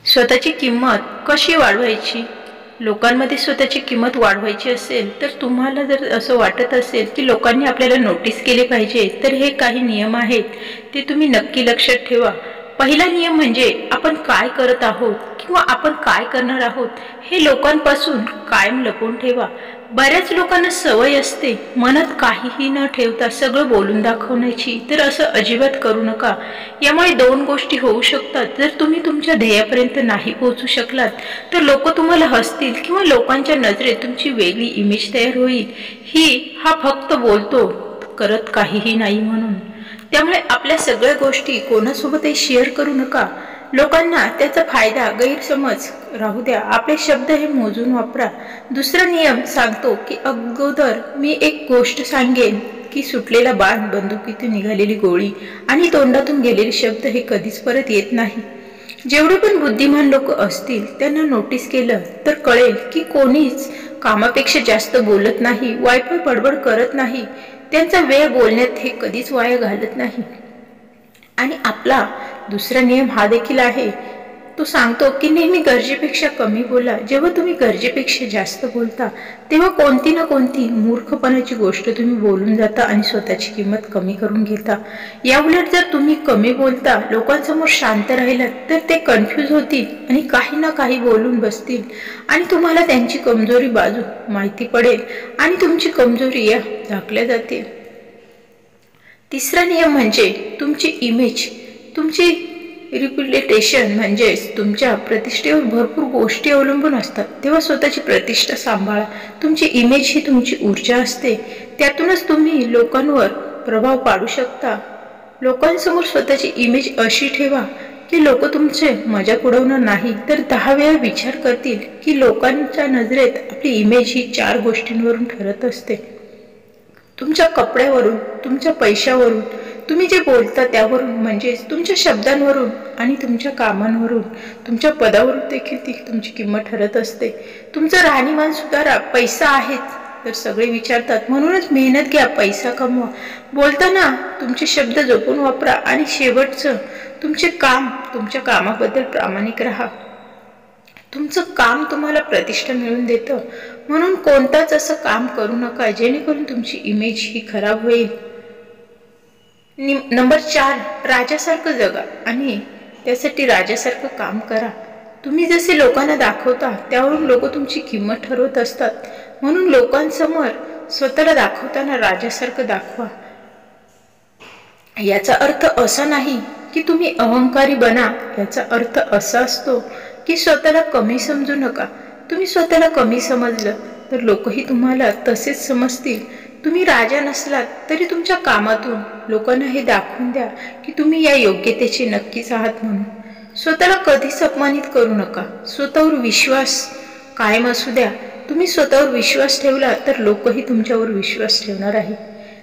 स्वतःची किंमत कशी वाढवायची? लोकांमध्ये स्वतःची किंमत वाढवायची असेल तर तुम्हाला जर असं वाटत असेल की लोकांनी आपल्याला नोटीस केले पाहिजे, तर हे काही नियम आहेत, ते तुम्ही नक्की लक्षात ठेवा. पहिला नियम म्हणजे आपण काय करत आहोत किंवा आपण काय करणार आहोत हे लोकांपासून कायम लपवून ठेवा. बऱ्याच लोकांना सवय असते मनात काहीही न ठेवता सगळं बोलून दाखवण्याची, तर असं अजिबात करू नका. यामुळे दोन गोष्टी होऊ शकतात. जर तुम्ही तुमच्या ध्येयापर्यंत नाही पोहोचू शकलात तर लोक तुम्हाला हसतील किंवा लोकांच्या नजरेत तुमची वेगळी इमेज तयार होईल. हा फक्त बोलतो, करत काहीही नाही म्हणून. त्यामुळे आपल्या सगळ्या गोष्टी कोणासोबतही शेअर करू नका. लोकांना त्याचा फायदा गैरसमज राहू द्या. आपले शब्द हे मोजून वापरा. दुसरा नियम सांगतो की अगोदर मी एक गोष्ट सांगेन की सुटलेला बाण, बंदुकीतून निघालेली गोळी आणि तोंडातून गेलेले शब्द हे कधीच परत येत नाही. जेवढे पण बुद्धिमान लोक असतील त्यांना नोटीस केलं तर कळेल की कोणीच कामापेक्षा जास्त बोलत नाही, वायफळ बडबड करत नाही. त्यांचा वेळ बोलण्यात हे कधीच वाया घालत नाही. आणि आपला दुसरा नियम हा देखील आहे. तो सांगतो की नेहमी गरजेपेक्षा कमी बोला. जेव्हा तुम्ही गरजेपेक्षा जास्त बोलता तेव्हा कोणती ना कोणती मूर्खपणाची गोष्ट तुम्ही बोलून जाता आणि स्वतःची किंमत कमी करून घेता. याउलट जर तुम्ही कमी बोलता, लोकांसमोर शांत राहिलात, तर ते कन्फ्यूज होतील आणि काही ना काही बोलून बसतील आणि तुम्हाला त्यांची कमजोरी बाजू माहिती पडेल आणि तुमची कमजोरी या झाकल्या जातील. तिसरा नियम म्हणजे तुमची इमेज, तुमची रिप्युटेशन म्हणजेच तुमच्या प्रतिष्ठेवर भरपूर गोष्टी अवलंबून असतात. तेव्हा स्वतःची प्रतिष्ठा सांभाळा. तुमची इमेज ही तुमची ऊर्जा असते. त्यातूनच तुम्ही लोकांवर प्रभाव पाडू शकता. लोकांसमोर स्वतःची इमेज अशी ठेवा की लोक तुमचे मजाक उडवणार नाही तर 10 वेळा विचार करतील. की लोकांच्या नजरेत आपली इमेज ही 4 गोष्टींवरून ठरत असते. तुमच्या कपड्यावरून, तुमच्या पैशावरून, तुम्ही जे बोलता त्यावरून, म्हणजेच तुमच्या शब्दांवरून आणि तुमच्या कामांवरून, तुमच्या पदावरून देखील ती तुमची किंमत ठरत असते. तुमचं राहणीमान सुधारा. पैसा आहेच तर सगळे विचारतात, म्हणूनच मेहनत घ्या, पैसा कमवा. बोलताना तुमचे शब्द जपून वापरा. आणि शेवटचं, तुमचे काम, तुमच्या कामाबद्दल प्रामाणिक राहा. तुमचं काम तुम्हाला प्रतिष्ठा मिळवून देतं, म्हणून कोणताच असं काम करू नका जेणेकरून तुमची इमेज ही खराब होईल. नंबर 4, राजासारखं जगा आणि त्यासाठी राजासारखं काम करा. तुम्ही जसे लोकांना दाखवता त्यावरून लोक तुमची किंमत ठरवत असतात. म्हणून लोकांसमोर स्वतःला दाखवताना राजासारखं दाखवा. याचा अर्थ असा नाही की तुम्ही अहंकारी बना. याचा अर्थ असा असतो की स्वतःला कमी समजू नका. तुम्ही स्वतःला कमी समजलं तर लोकही तुम्हाला तसेच समजतील. तुम्ही राजा नसलात तरी तुमच्या कामातून लोकांना हे दाखवून द्या की तुम्ही या योग्यतेचे नक्कीच आहात म्हणून. स्वतःला कधीच अपमानित करू नका. स्वतःवर विश्वास कायम असू द्या. तुम्ही स्वतःवर विश्वास ठेवला तर लोकही तुमच्यावर विश्वास ठेवणार आहे.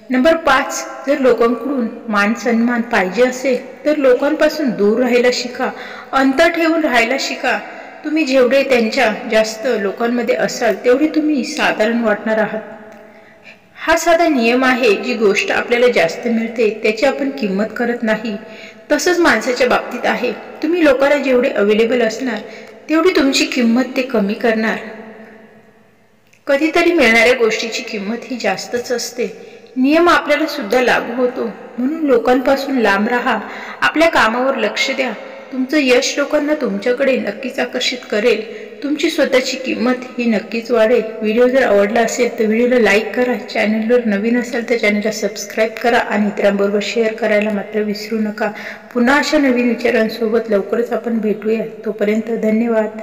नंबर 5, जर लोकांकडून मान सन्मान पाहिजे असेल तर लोकांपासून दूर राहायला शिका. अंतर ठेवून राहायला शिका. तुम्ही जेवढे त्यांच्या जास्त लोकांमध्ये असाल तेवढे तुम्ही साधारण वाटणार आहात. हा साधा नियम आहे. जी गोष्ट आपल्याला जास्त मिळते त्याची आपण किंमत करत नाही. तसंच माणसाच्या बाबतीत आहे. तुम्ही लोकांना जेवढे अवेलेबल असणार तेवढी तुमची किंमत ते कमी करणार. कधीतरी मिळणाऱ्या गोष्टीची किंमत ही जास्तच असते. नियम आपल्याला सुद्धा लागू होतो. म्हणून लोकांपासून लांब राहा. आपल्या कामावर लक्ष द्या. तुमचं यश लोकांना तुमच्याकडे नक्कीच आकर्षित करेल. तुमची स्वतःची किंमत ही नक्कीच वाढेल. व्हिडिओ जर आवडला असेल तर व्हिडिओला लाईक करा. चॅनलवर नवीन असाल तर चॅनलला सबस्क्राईब करा आणि इतरांबरोबर शेअर करायला मात्र विसरू नका. पुन्हा अशा नवीन विचारांसोबत लवकरच आपण भेटूया. तोपर्यंत धन्यवाद.